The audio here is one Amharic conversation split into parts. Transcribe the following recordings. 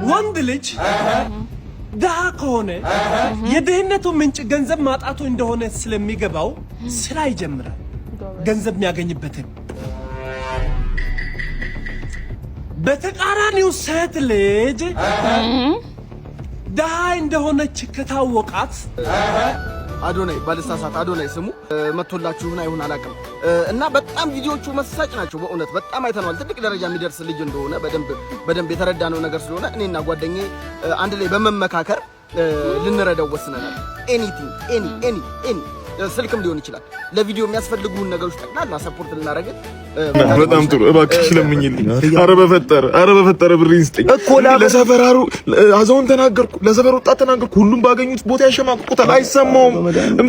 ወንድ ልጅ ድሃ ከሆነ የድህነቱ ምንጭ ገንዘብ ማጣቱ እንደሆነ ስለሚገባው ስራ ይጀምራል፣ ገንዘብ የሚያገኝበትን። በተቃራኒው ሴት ልጅ ድሃ እንደሆነች ከታወቃት አዶናይ ባለሳሳት አዶናይ ስሙ መጥቶላችሁ አይሁን አላውቅም እና በጣም ቪዲዮቹ መሳጭ ናቸው። በእውነት በጣም አይተናል። ትልቅ ደረጃ የሚደርስ ልጅ እንደሆነ በደንብ የተረዳነው ነገር ስለሆነ እኔና ጓደኛዬ አንድ ላይ በመመካከር ልንረዳው ወስነናል። ኤኒ ስልክም ሊሆን ይችላል ለቪዲዮ የሚያስፈልጉን ነገሮች ጠቅላላ ሰፖርት ልናደርግ። በጣም ጥሩ እባክሽ ለምኝልኝ። ኧረ በፈጠረ ብሬን ስጠኝ እኮ ለሰፈራሩ አዛውን ተናገርኩ፣ ለሰፈር ወጣት ተናገርኩ። ሁሉም ባገኙት ቦታ ያሸማቅቁታል፣ አይሰማውም።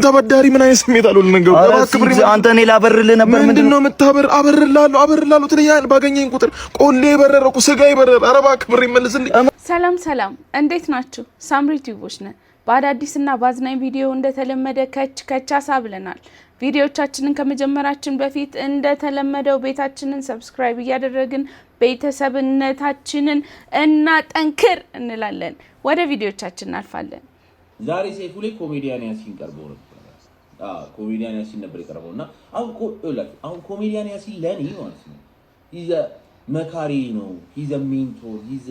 ተበዳሪ ምን አይነት ስሜት አለው ለነገሩ። እባክህ ብሬን አንተ እኔ ላበርልህ ነበር። ምንድነው የምታበር? አበርላለሁ ትለኛለህ ባገኘኝ ቁጥር። ቆሌ በረረኩ ስጋ ይበረረ። ኧረ እባክህ ብሬን መልስልኝ። ሰላም እንዴት ናችሁ? ሳምሪ ቲዩቦች ነን። በአዳዲስና ባዝናኝ ቪዲዮ እንደተለመደ ከቻሳ ብለናል። ቪዲዮቻችንን ከመጀመራችን በፊት እንደተለመደው ቤታችንን ሰብስክራይብ እያደረግን ቤተሰብነታችንን እናጠንክር እንላለን። ወደ ቪዲዮቻችን እናልፋለን። ዛሬ ሰይፉ ላይ ኮሜዲያን ያሲን ቀርቦ ነበር። ኮሜዲያን ያሲን ነበር የቀረበውና አሁን ኮሜዲያን ያሲን ለኔ ማለት ነው ይዘ መካሪ ነው፣ ይዘ ሜንቶር፣ ይዘ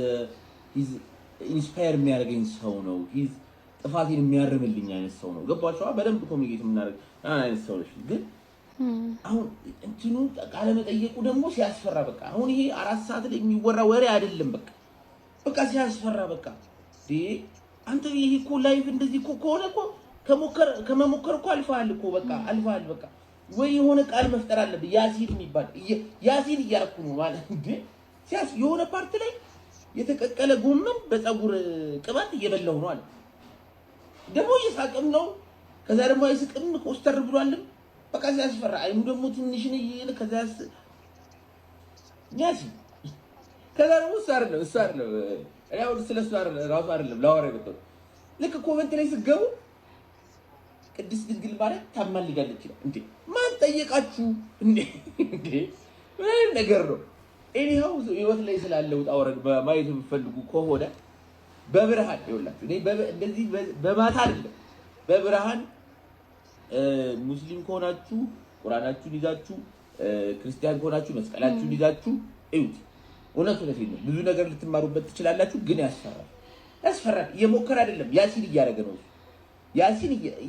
ኢንስፓየር የሚያደርገኝ ሰው ነው። ጥፋቴን የሚያርምልኝ አይነት ሰው ነው። ገባችሁ? በደንብ ኮሚኒኬት የምናደርግ አይነት ሰው ነሽ። ግን አሁን እንትኑ ቃለ መጠየቁ ደግሞ ሲያስፈራ። በቃ አሁን ይሄ 4 ሰዓት ላይ የሚወራ ወሬ አይደለም። በቃ ሲያስፈራ። በቃ አንተ ይሄ እኮ ላይፍ እንደዚህ እኮ ከሆነ እኮ ከመሞከር እኮ አልፈሃል እኮ በቃ አልፈሃል። በቃ ወይ የሆነ ቃል መፍጠር አለብህ። ያሲን የሚባል ያሲን እያልኩ ነው ማለት እንዴ የሆነ ፓርት ላይ የተቀቀለ ጎመን በፀጉር ቅባት እየበላሁ ነው አለ። ደግሞ እየሳቅም ነው። ከዛ ደግሞ አይስቅም ኮስተር ብሏልም። በቃ ሲያስፈራ። አይኑ ደግሞ ትንሽ ነው ይሄን ከዛስ ያሲ ከዛ ደግሞ ሳር ነው ያው ስለሱ ራሱ አይደለም ላወራ ይበጠው። ልክ ኮሜንት ላይ ስገቡ ቅድስት ድንግል ማለት ታማልዳለች ይላል። እንዴ ማን ጠየቃችሁ እንዴ? ምን ነገር ነው? ኤኒሃው ህይወት ላይ ስላለው ጣወረድ ማየት የምትፈልጉ ከሆነ በብርሃን ይወላችሁ እኔ እንደዚህ በማታ አይደለም በብርሃን ሙስሊም ከሆናችሁ ቁርአናችሁን ይዛችሁ ክርስቲያን ከሆናችሁ መስቀላችሁን ይዛችሁ እዩት። እውነቱ ነው። ብዙ ነገር ልትማሩበት ትችላላችሁ። ግን ያስፈራል። እየሞከረ አይደለም ያሲን እያደረገ ነው።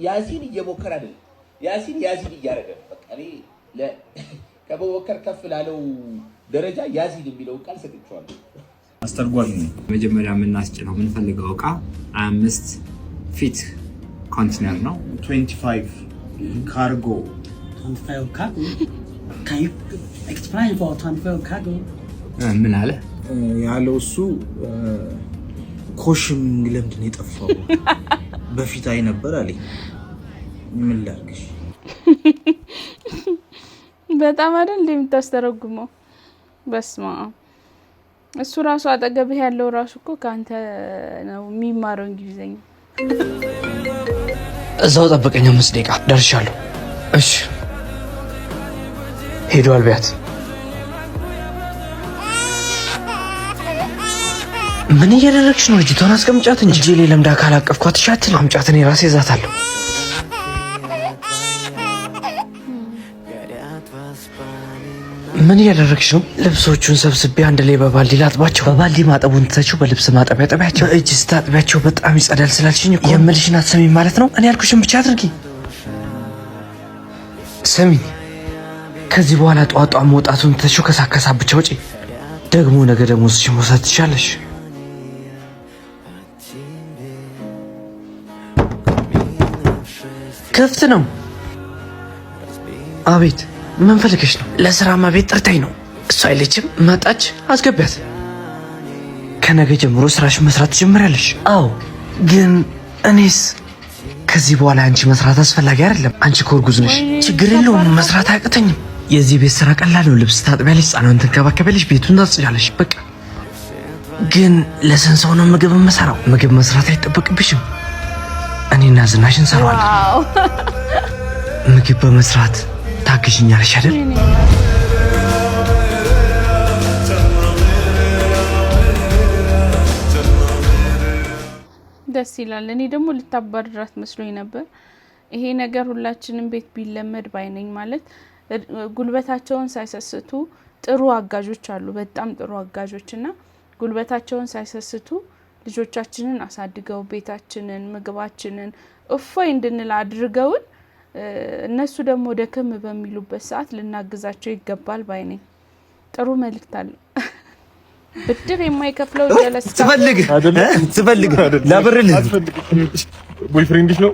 ያሲን እየሞከረ አይደለም ያሲን እያደረገ ነው። በቃ እኔ ከመሞከር ከፍ ላለው ደረጃ ያሲን የሚለው ቃል ሰጥቼዋለሁ። አስተርጓሚ ነው። መጀመሪያ የምናስጭነው የምንፈልገው እቃ 25 ፊት ኮንቴነር ነው። 25 ካርጎ 25 cargo. Can you explain for 25 cargo? ምን አለ ያለው እሱ ኮሽም ለምንድን የጠፋው በፊት አይ ነበር አለኝ። ምን ላድርግሽ? በጣም አይደል የምታስተረጉመው። በስማ እሱ ራሱ አጠገብህ ያለው ራሱ እኮ ካንተ ነው የሚማረው እንግሊዘኛ። እዛው ጠብቀኝ 5 ደቂቃ ደርሻለሁ። እሺ ሄዷል ቢያት። ምን እያደረግሽ ነው? ልጅቷን አስቀምጫት እንጂ እጄ ላይ ለምዳ ካላቀፍኳት ሻትል አምጫት፣ እኔ ራሴ እዛታለሁ። ምን እያደረግሽ ነው? ልብሶቹን ሰብስቤ አንድ ላይ በባልዲ ላጥባቸው። በባልዲ ማጠቡን ትተሽው በልብስ ማጠቢያ ጠቢያቸው። እጅ ስታጥቢያቸው በጣም ይጸዳል ስላልሽኝ እኮ የምልሽን አትሰሚም ማለት ነው። እኔ ያልኩሽን ብቻ አድርጊ። ስሚኝ፣ ከዚህ በኋላ ጧጧ መውጣቱን ትተሽው ከሳከሳ ብቻ ውጪ። ደግሞ ነገ ደሞዝሽን መውሰድ ትችያለሽ። ክፍት ነው። አቤት፣ ምን ፈልገሽ ነው? ለስራማ ቤት ጠርታኝ ነው። እሷ አይለችም። መጣች፣ አስገቢያት። ከነገ ጀምሮ ስራሽን መስራት ትጀምሪያለሽ። አዎ፣ ግን እኔስ ከዚህ በኋላ አንቺ መስራት አስፈላጊ አይደለም። አንቺ ኮርጉዝ ነሽ። ችግር የለውም፣ መስራት አያቅተኝም። የዚህ ቤት ስራ ቀላል ነው። ልብስ ታጥቢያለሽ፣ ህጻናትን ትንከባከቢያለሽ፣ ቤቱን ታጽጃለሽ። በቃ ግን ለስንት ሰው ነው ምግብ የምሰራው? ምግብ መስራት አይጠበቅብሽም። እኔና ዝናሽ እንሰራዋለን። ምግብ በመስራት ታግዥኛለሽ አይደል? ደስ ይላል። እኔ ደግሞ ልታባረራት መስሎኝ ነበር። ይሄ ነገር ሁላችንም ቤት ቢለመድ ባይነኝ። ማለት ጉልበታቸውን ሳይሰስቱ ጥሩ አጋዦች አሉ፣ በጣም ጥሩ አጋዦችና ጉልበታቸውን ሳይሰስቱ ልጆቻችንን አሳድገው ቤታችንን ምግባችንን እፎይ እንድንል አድርገውን እነሱ ደግሞ ደከም በሚሉበት ሰዓት ልናግዛቸው ይገባል ባይነኝ። ጥሩ መልእክት አለ። ብድር የማይከፍለው ጀለስ ትፈልግ ላብርልህ ቦይፍሬንድሽ ነው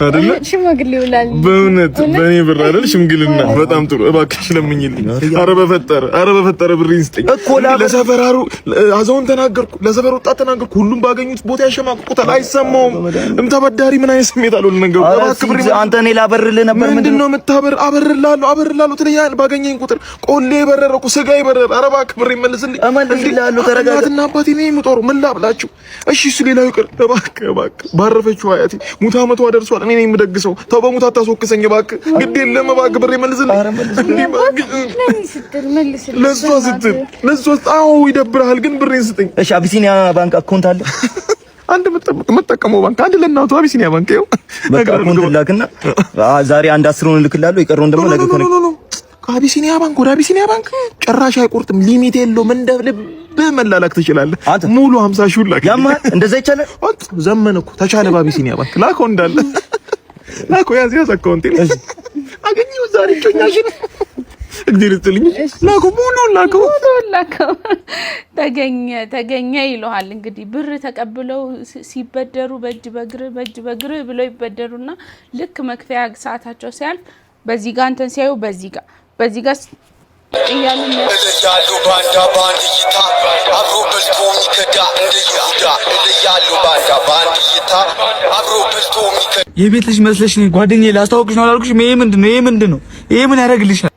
አይደለ? ሽማግሌ ይውላል በእውነት በእኔ ብር አይደል? ሽምግልና በጣም ጥሩ። እባክሽ ለምኝልኝ። ኧረ በፈጠረ ብሬን ስጠኝ እኮ ለሰፈራሩ አዛውን ተናገርኩ፣ ለሰፈር ወጣት ተናገርኩ። ሁሉም ባገኙት ቦታ ያሸማቅቁታል። አይሰማውም። ተበዳሪ ምን አይነት ስሜት አለው ለነገሩ። እባክህ ብሬን አንተ እኔ ላበርልህ ነበር። ምንድነው የምታበር? አበርላለሁ ትለኛለህ። ባገኘኝ ቁጥር ቆሌ በረረኩ፣ ስጋ ይበረረ። ኧረ እባክህ ብሬን መልስልኝ። እመልስልሃለሁ። ተረጋጋ። እናትና አባቴ ነው የሚጦሩ። ምን ላብላችሁ? እሺ እሱ ሌላው ይቅር። እባክህ ባረፈችው አያቴ ሙታ መቶ አደርሷል። እኔ ነኝ የምደግሰው። ተው በሙታ አታስወቅሰኝ እባክህ። ግድ የለም እባክህ ብሬ መልስልኝ። ለሷ አዎ ይደብርሃል፣ ግን ብሬን ስጠኝ። እሺ አቢሲኒያ ባንክ አካውንት አለ? አንድ መጠቀመው ባንክ አንድ ለእናቱ አቢሲኒያ ባንክ ይኸው። በቃ አካውንት ላክና ዛሬ አንድ 10 እልክልሃለሁ። የቀረውን ደግሞ ነገ ከአቢሲኒያ ባንክ ወደ አቢሲኒያ ባንክ ጭራሽ አይቆርጥም። ሊሚት የለውም። እንደ ልብ መላላክ ትችላለህ። ሙሉ 50 ሺህ ላክ። ያማ እንደዛ ይቻላል። ዘመን እኮ ተቻለ። በአቢሲኒያ ባንክ ላከው እንዳለ ላከው። ያዝ አካውንቴ አገኘሁ ዛሬ ጮኛሽን እግዲህ ልትልኝ ላከው። ሙሉ ላከው ተገኘ ይለዋል። እንግዲህ ብር ተቀብለው ሲበደሩ በእጅ በእግር ብለው ይበደሩና ልክ መክፈያ ሰዓታቸው ሲያልፍ በዚህ ጋር እንትን ሲያዩ በዚህ ጋር እያሉ እያሉ ባንዳ ባንዲታ አብሮ በልቶ የሚከዳ እንደ ይሁዳ እያሉ ባንዳ ባንዲታ አብሮ በልቶ የሚከዳ የቤት ልጅ መስለሽ ነው ጓደኛዬ። ላስታውቅሽ ነው አላልኩሽም? ይሄ ምንድን ነው? ይሄ ምን ያደርግልሻል?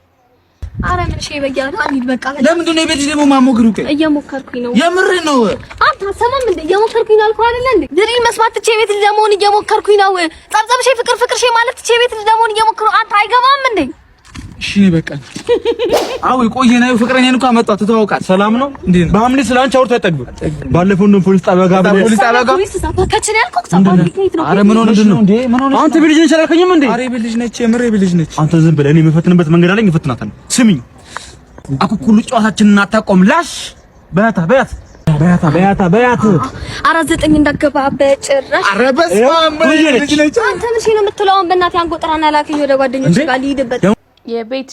አረ ምን ሸይ በያለ አንድ በቃ ለምንድን ነው የቤት ልጅ ደግሞ ማሞግሩ? እየሞከርኩኝ ነው። የምር ነው። አንተ ሰማም እንደ እየሞከርኩኝ አልኩ አይደለ እንዴ? ድሪል መስማት ትቼ የቤት ልጅ ለመሆን እየሞከርኩኝ ነው። ጸብጸብሽ ፍቅር ሸይ ማለት ትቼ የቤት ልጅ ለመሆን እየሞከርኩ አንተ አይገባም እንዴ? እሺ በቃ አው ቆየና ፍቅረኛን እንኳን መጣት ተዋውቃት። ሰላም ነው እንዴ? በሐምሌ ስላንቺ አውርቶ አይጠግብ። ባለፈው እንደው ፖሊስ ጣቢያ ጋር ከችን ያልኩት ሰባኪት ነው። አረ ምን ሆነሽ ነው እንዴ? ምን ሆነሽ? አንተ ልጅ ነች አላልከኝም እንዴ? አረ ልጅ ነች፣ የምር ልጅ ነች። አንተ ዝም ብለህ እኔ የምፈትንበት መንገድ አለኝ፣ እፈትናታለሁ። ስሚኝ አኩኩሉ ጨዋታችንን አታቆም። ላሽ በያታ አራት 9 እንዳገባ በጭራሽ። አረ በስመ አብ ልጅ ነች። አንተ ምን ነው የምትለው? በእናትህ አንጎጥራና ላከኝ ወደ ጓደኞች ጋር ልሂድበት። የቤት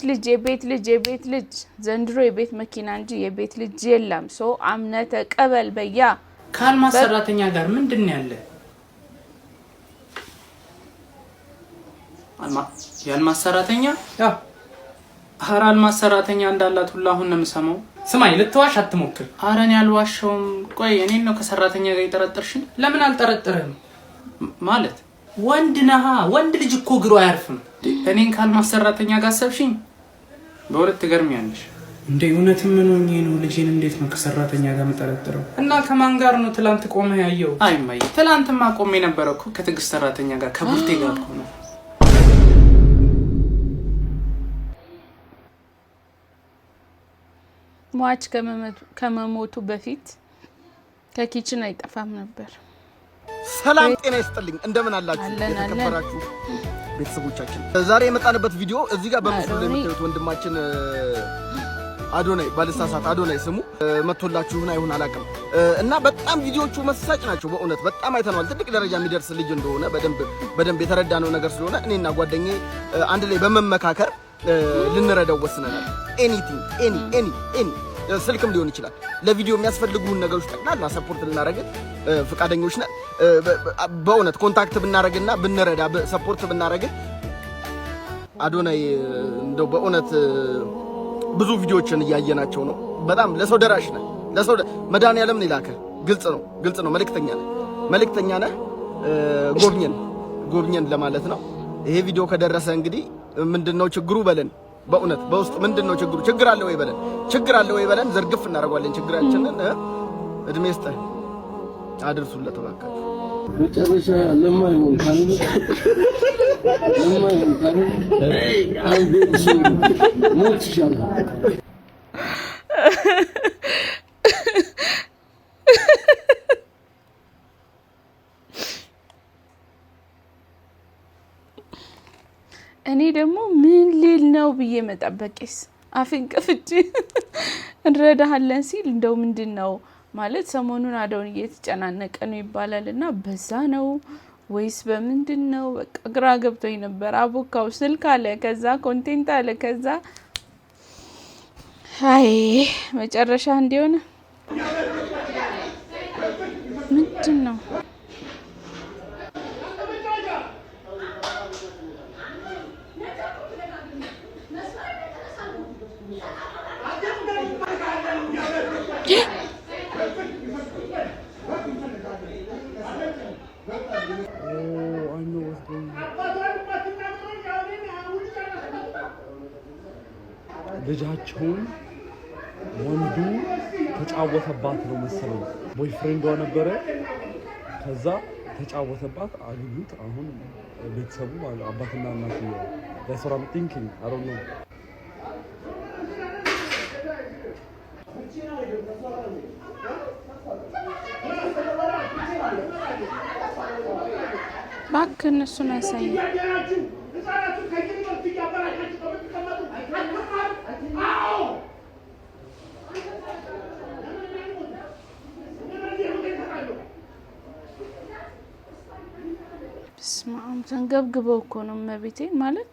ልጅ ዘንድሮ የቤት መኪና እንጂ የቤት ልጅ የለም። ሶ አምነህ ተቀበል። በያ ከአልማዝ ሰራተኛ ጋር ምንድን ነው ያለ? የአልማዝ ሰራተኛ ያ ኧረ አልማዝ ሰራተኛ እንዳላት ሁሉ አሁን ነው የምሰማው። ስማኝ ልትዋሽ አትሞክር። ኧረ እኔ አልዋሸውም። ቆይ እኔን ነው ከሰራተኛ ጋር የጠረጠርሽኝ? ለምን አልጠረጠርህም? ማለት ወንድ ነሃ። ወንድ ልጅ እኮ እግሩ አያርፍም። እኔን ከአልማዝ ሰራተኛ ጋር አሰብሽኝ? በሁለት ትገርሚያለሽ እንዴ። እውነትም ምን ሆኜ ነው? ልጄን እንዴት ነው ከሰራተኛ ጋር መጠረጥረው? እና ከማን ጋር ነው ትላንት ቆመህ ያየው? አይ ማይ ትላንትማ ቆሜ ነበር እኮ ከትዕግስት ሰራተኛ ጋር ከቡርቴ ጋር እኮ ነው። ሟች ከመሞቱ በፊት ከኪችን አይጠፋም ነበር። ሰላም ጤና ይስጥልኝ። እንደምን አላችሁ የተከበራችሁ ቤተሰቦቻችን? ዛሬ የመጣንበት ቪዲዮ እዚህ ጋር በምስሉ ላይ የምታዩት ወንድማችን አዶናይ ባልሳሳት አዶናይ ስሙ መጥቶላችሁ ይሁን አላውቅም። እና በጣም ቪዲዮቹ መሳጭ ናቸው። በእውነት በጣም አይተነዋል። ትልቅ ደረጃ የሚደርስ ልጅ እንደሆነ በደንብ የተረዳነው ነገር ስለሆነ እኔና ጓደኛዬ አንድ ላይ በመመካከር ልንረዳው ወስነናል። ኤኒ ስልክም ሊሆን ይችላል። ለቪዲዮ የሚያስፈልጉን ነገሮች ጠቅላላ ሰፖርት ልናደርግ ፍቃደኞች ነን። በእውነት ኮንታክት ብናደርግና ብንረዳ ሰፖርት ብናደርግ አዶናይ እንደው በእውነት ብዙ ቪዲዮዎችን እያየናቸው ነው። በጣም ለሰው ደራሽ ነህ። መድኃኒዓለም ነው የላከህ። ግልጽ ነው። መልእክተኛ ነህ። ጎብኘን ለማለት ነው። ይሄ ቪዲዮ ከደረሰ እንግዲህ ምንድነው ችግሩ በለን። በእውነት በውስጥ ምንድነው ችግሩ? ችግር አለ ወይ በለን። ዘርግፍ እናደርጋለን ችግራችንን። እድሜ ይስጥህ። አድርሱለት እባካችሁ። መጨረሻ ለማይሆን ካለ አንዴ ሞት ይሻላል። እኔ ደግሞ ምን ሊል ነው ብዬ መጠበቄስ አፍን ከፍቼ እንረዳሃለን ሲል እንደው ምንድነው ማለት ሰሞኑን አዶን እየተጨናነቀ ነው ይባላልና በዛ ነው ወይስ በምንድነው? በቃ ግራ ገብቶኝ ነበር። አቦካው ስልክ አለ፣ ከዛ ኮንቴንት አለ፣ ከዛ አይ መጨረሻ እንዲሆነ ምንድነው? ልጃቸውን ወንዱ ተጫወተባት ነው መሰለኝ። ቦይፍሬንዷ ነበረ፣ ከዛ ተጫወተባት፣ አግኙት። አሁን ቤተሰቡ ማለት አባትና እናት ነው። that's what I'm thinking. I don't know. ባክ እነሱን አሳይ። በስማም ተንገብግበው እኮ ነው መቤቴን ማለት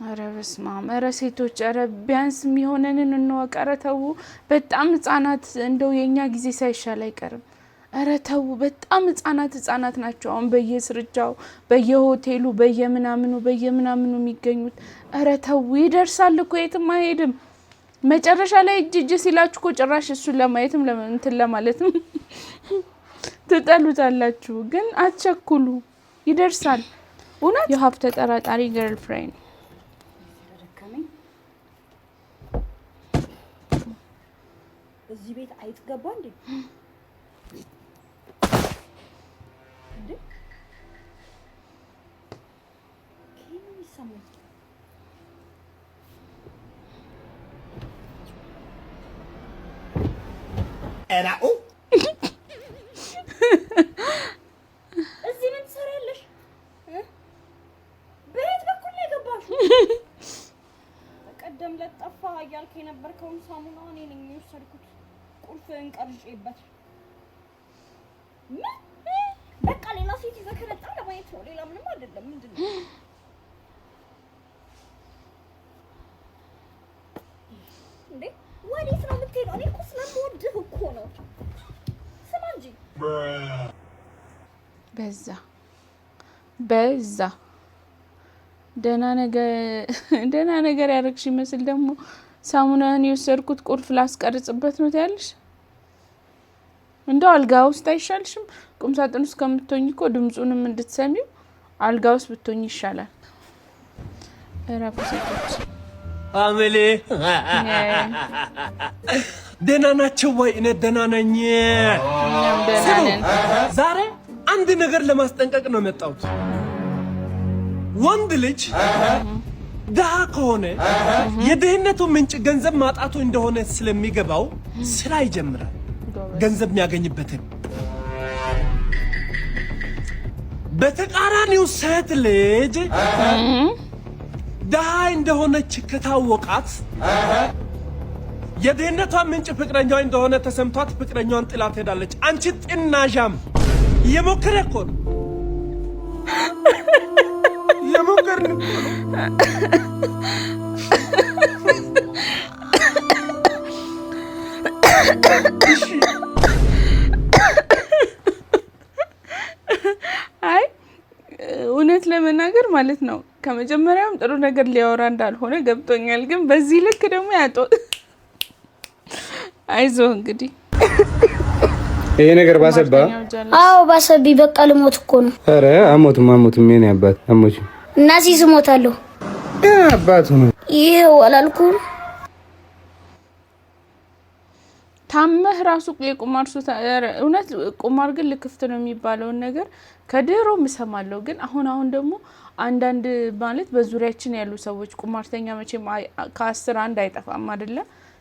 አረ በስማም አረ ሴቶች አረ ቢያንስ የሚሆነንን እንወቅ። አረ ተው በጣም ህፃናት እንደው የኛ ጊዜ ሳይሻል አይቀርም። አረ ተው በጣም ህፃናት ናቸው አሁን በየስርቻው በየሆቴሉ በየምናምኑ የሚገኙት። አረ ተው ይደርሳል እኮ የትም አይሄድም። መጨረሻ ላይ እጅ ሲላችሁ እኮ ጭራሽ እሱን ለማየትም እንትን ለማለትም ትጠሉታላችሁ። ግን አትቸኩሉ ይደርሳል። እውነት you have ተጠራጣሪ girlfriend እዚህ ቤት አይጥገባ እንዴ? እዚህ ምን ትሰሪያለሽ? በየት በኩል ነው የገባሽው? በቀደም ለጠፋ እያልክ የነበርከውን ሳሙና እኔ ነኝ የወሰድኩት። ቁልፍህን ቀርጬበት። በቃ ሌላ ሴት ይዘህ ከመጣ ለማየት ነው፣ ሌላ ምንም አይደለም። ምንድን ነው እንዴ? ወዴት ነው የምትሄደው? እኔ እኮ ስለምወድህ እኮ ነው። ስማ እንጂ በዛ ደህና ነገር ያደረግሽ ይመስል ደግሞ ሳሙናን የወሰድኩት ቁልፍ ላስቀርጽበት ነው ታያለሽ። እንደው አልጋ ውስጥ አይሻልሽም? ቁም ሳጥን ውስጥ ከምትሆኚ እኮ ድምጹንም እንድትሰሚው አልጋ ውስጥ ብትሆኚ ይሻላል። እራፉ ሴቶች አመሌ ደህና ናቸው ወይ? እኔ ደህና ነኝ። ዛሬ አንድ ነገር ለማስጠንቀቅ ነው የመጣሁት። ወንድ ልጅ ድሃ ከሆነ የድህነቱ ምንጭ ገንዘብ ማጣቱ እንደሆነ ስለሚገባው ስራ ይጀምራል፣ ገንዘብ የሚያገኝበትን። በተቃራኒው ሴት ልጅ ድሃ እንደሆነች ከታወቃት የድህነቷ ምንጭ ፍቅረኛዋ እንደሆነ ተሰምቷት ፍቅረኛዋን ጥላ ትሄዳለች። አንቺ ጥናዣም እየሞከረ እኮ ነው የሞከርን እኮ ነው። አይ እውነት ለመናገር ማለት ነው ከመጀመሪያውም ጥሩ ነገር ሊያወራ እንዳልሆነ ገብቶኛል። ግን በዚህ ልክ ደግሞ አይዞ እንግዲህ ይሄ ነገር ባሰባ። አዎ ባሰቢ። በቃ ልሞት እኮ ነው። አረ አሞትም ምን ያባት አሞች እና ሲስሞታለሁ አባቱ ነው። ይሄው አላልኩም። ታመህ ራሱ የቁማር ሱስ እውነት ቁማር ግን ልክፍት ነው የሚባለውን ነገር ከድሮ ምሰማለው ግን አሁን ደግሞ አንዳንድ ማለት በዙሪያችን ያሉ ሰዎች ቁማርተኛ መቼም ከ10 አንድ አይጠፋም አይደለ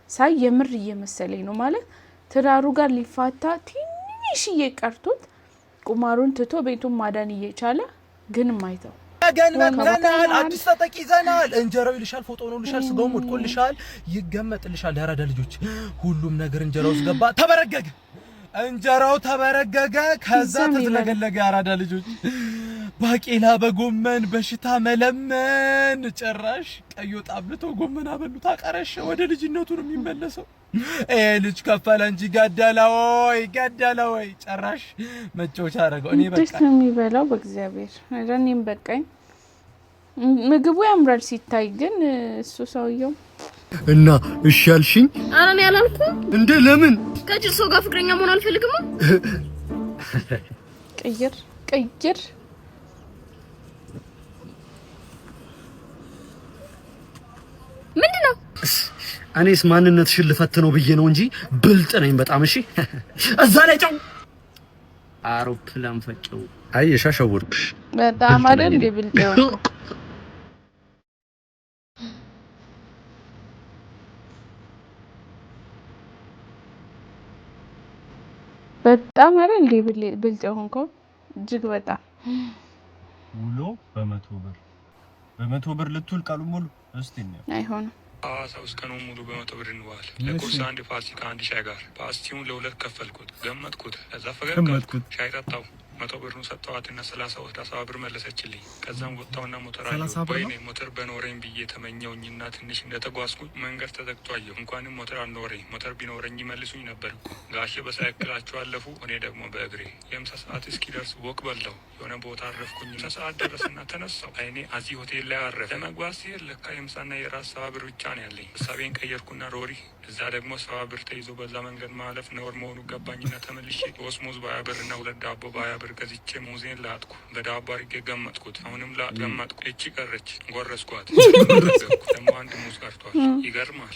ሳይ የምር እየመሰለኝ ነው ማለት ትዳሩ ጋር ሊፋታ ትንሽዬ ቀርቶት ቁማሩን ትቶ ቤቱን ማዳን እየቻለ ግን ማይተው ገን መተናል አዲስ ተጠቂ ይዘናል እንጀራው ይልሻል ፎቶ ነው ልሻል ስጋው ሞትቆልሻል ይገመጥልሻል ያራዳ ልጆች ሁሉም ነገር እንጀራው ውስጥ ገባ ተበረገገ እንጀራው ተበረገገ ከዛ ተዝለገለገ ያራዳ ልጆች ባቄላ በጎመን በሽታ መለመን ጭራሽ ቀዮ ጣብልቶ ጎመን አበሉት አቀረሽ ወደ ልጅነቱ ነው የሚመለሰው ልጅ ከፈለ እንጂ ገደለ ወይ ጭራሽ መጮቻ አረገው እኔ በቃ እንዴት ነው የሚበላው በእግዚአብሔር እኔም በቃኝ ምግቡ ያምራል ሲታይ ግን እሱ ሰውየው እና እሺ ያልሽኝ ኧረ እኔ አላልኩም እንዴ ለምን ከጅል ሰው ጋር ፍቅረኛ መሆን አልፈልግም ቀይር ምንድነው እኔስ ማንነትሽን ልፈትነው ብዬ ነው እንጂ ብልጥ ነኝ በጣም እሺ እዛ ላይ ጫው አውሮፕላን ፈጨው አየሽ አሸወርኩሽ በጣም አይደል ብልጥ ነው በጣም አይደል ብልጥ ሆንከው እጅግ በጣም ውሎ በመቶ ብር ልትውል ቃሉ ሙሉ እስቲ ነው አይሆንም ሐዋሳ ውስጥ ቀኑን ሙሉ በ100 ብር እንዋል ለቁርስ አንድ ፋሲካ አንድ ሻይ ጋር ፓስቲውን ለሁለት ከፈልኩት ገመጥኩት ከዛ ፈገግኩት ሻይ ጠጣው 100 ብሩን ሰጠዋትና 30 ወስዳ 70 ብር መለሰችልኝ ከዛም ወጣውና ሞተር አየሁ ወይኔ ሞተር በኖረኝ ብዬ ተመኘውኝና ትንሽ እንደተጓዝኩ መንገድ ተዘግቶ አየሁ እንኳንም ሞተር አልኖረኝ ሞተር ቢኖረኝ ይመልሱኝ ነበር ጋሼ በሳይክላቸው አለፉ እኔ ደግሞ በእግሬ የምሳ ሰዓት እስኪደርስ ወክ በላው የሆነ ቦታ አረፍኩኝ ሰዓት ደረሰና ተነሳው አይኔ አዚ ሆቴል ላይ አረፈ ለመግባት ሲል ለካ የምሳና የራስ 70 ብር ብቻ ነው ያለኝ ሀሳቤን ቀየርኩና ሮሪ እዛ ደግሞ 70 ብር ተይዞ በዛ መንገድ ማለፍ ነውር መሆኑ ገባኝና ተመልሼ ሶስት ሙዝ በ20 ብር እና ሁለት ዳቦ በ20 ብር ገዝቼ ሙዜን ላጥኩ በዳቦ አድርጌ ገመጥኩት አሁንም ገመጥኩ እቺ ቀረች ጎረስኳት ደግሞ አንድ ሙዝ ቀርቷል ይገርማል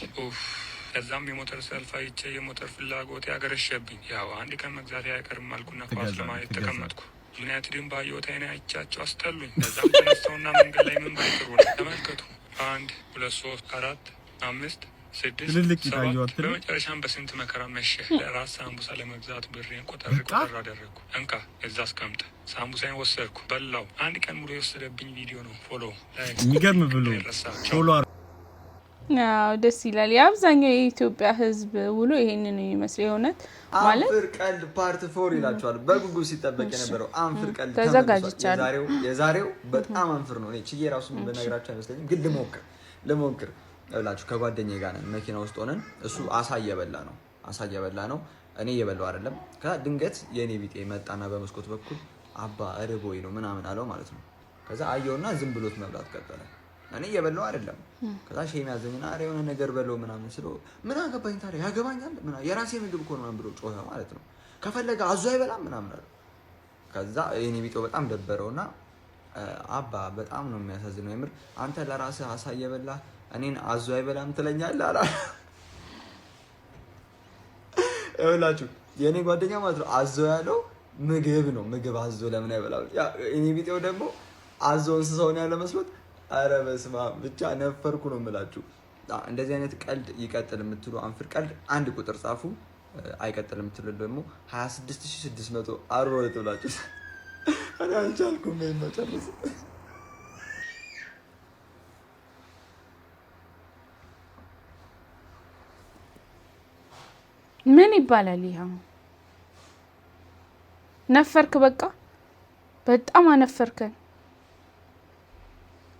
ከዛም የሞተር ሰልፍ አይቼ የሞተር ፍላጎት ያገረሸብኝ ያው አንድ ቀን መግዛት አይቀርም አልኩና ኳስ ለማየት ተቀመጥኩ ዩናይትድን ባየሁት አይኔ አይቻቸው አስጠሉኝ ከዛም ተነስተውና መንገድ ላይ ምን ባይጥሩ ነው ተመልከቱ 1 2 3 4 5 6 7 በመጨረሻም በስንት መከራ መሸ ለራስ ሳምቡሳ ለመግዛት ብሬን ቆጠር አደረኩ እንካ እዛ አስቀምጥ ሳምቡሳን ወሰድኩ በላው አንድ ቀን ሙሉ የወሰደብኝ ቪዲዮ ነው ፎሎ ላይክ ይገርም ብሎ ፎሎ አዎ ደስ ይላል የአብዛኛው የኢትዮጵያ ህዝብ ውሎ ይሄንን ነው የሚመስለው የሆነት ማለት አንፍር ቀልድ ፓርት 4 ይላችኋል በጉጉ ሲጠበቅ የነበረው አንፍር ቀልድ ተዘጋጅቻለሁ የዛሬው በጣም አንፍር ነው እኔ ችዬ ራሱ ምን በነግራችሁ አይመስለኝም ግን ልሞክር እላችሁ ከጓደኛዬ ጋር ነን መኪና ውስጥ ሆነን እሱ አሳ እየበላ ነው እኔ እየበላው አይደለም ከዛ ድንገት የኔ ቢጤ መጣና በመስኮት በኩል አባ እርቦኝ ነው ምናምን አለው ማለት ነው ከዛ አየውና ዝም ብሎት መብላት ቀጠለ እኔ እየበላው አይደለም ከዛ ሼም ያዘኝና አረ የሆነ ነገር በለው ምናምን ስለው ምን አገባኝ ታዲያ ያገባኛል ምናምን የራሴ ምግብ እኮ ነው ብሎ ጮኸ ማለት ነው ከፈለገ አዞ አይበላም ምናምን አለ ከዛ የኔ ቢጤው በጣም ደበረውና አባ በጣም ነው የሚያሳዝነው የምር አንተ ለራስህ አሳ እየበላህ እኔን አዞ አይበላም ትለኛለህ አላ እላችሁ የኔ ጓደኛ ማለት ነው አዞ ያለው ምግብ አዞ ለምን አይበላም ያ እኔ ቢጤው ደግሞ አዞ እንስሳውን ያለ መስሎት አረ በስመ አብ ብቻ ነፈርኩ ነው የምላችሁ እንደዚህ አይነት ቀልድ ይቀጥል የምትሉ አንፍር ቀልድ አንድ ቁጥር ጻፉ አይቀጥል የምትሉ ደግሞ 26642 ብላችሁ እኔ አልቻልኩም መጨረስ ምን ይባላል ይሄው ነፈርክ በቃ በጣም አነፈርከን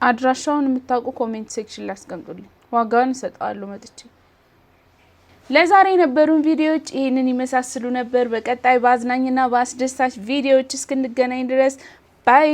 አድራሻውን የምታውቁ ኮሜንት ሴክሽን ላይ አስቀምጡልኝ ዋጋውን እሰጣለሁ መጥቼ ለዛሬ የነበሩን ቪዲዮዎች ይሄንን ይመሳስሉ ነበር በቀጣይ ባዝናኝና ባስደሳች ቪዲዮዎች እስክንገናኝ ድረስ ባይ